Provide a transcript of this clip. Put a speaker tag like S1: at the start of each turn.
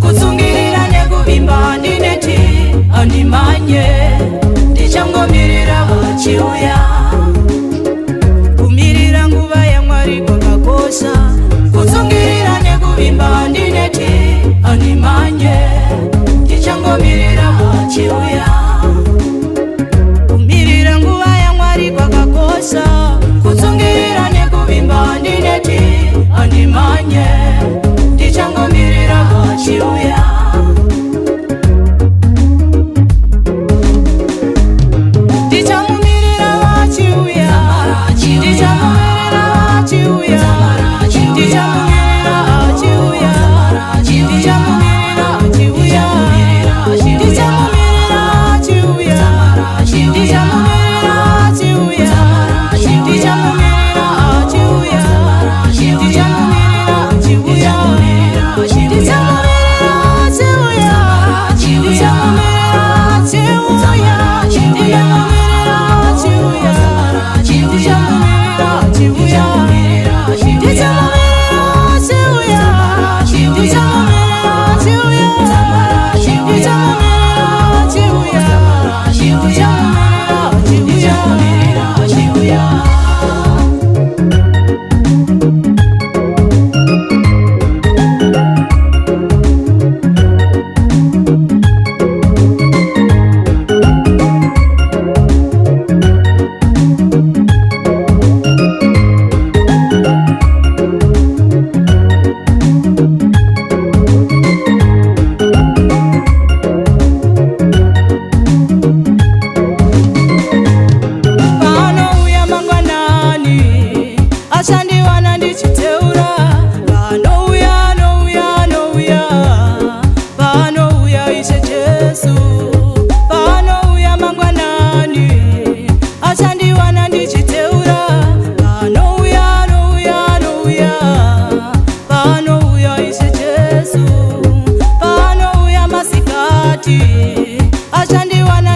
S1: Kutsungirira nekuvimba ndineti andimanye ndichangomirira vachiuya. Kumirira nguva yaMwari kwakakosha. Kutsungirira nekuvimba ndineti andimanye ndichangomirira vachiuya. Kumirira nguva yaMwari kwakakosha. Kutsungirira nekuvimba ndineti andimanye ndichangomirira vachiuya. Ndichamumirira vachiuya. Ndichamumirira vachiuya. Ndichamumirira vachiuya. Ndichamumirira vachiuya. Ndichamumirira vachiuya. Ndichamumirira vachiuya. Ndichamumirira vachiuya. Ndichamumirira vachiuya. Achandiwana ndichiteura vanouya nouya nouya vanouya Ishe Jesu vanouya mangwanani. Achandiwana ndichiteura vanouya nouya nouya vanouya Ishe Jesu vanouya masikati. Achandiwana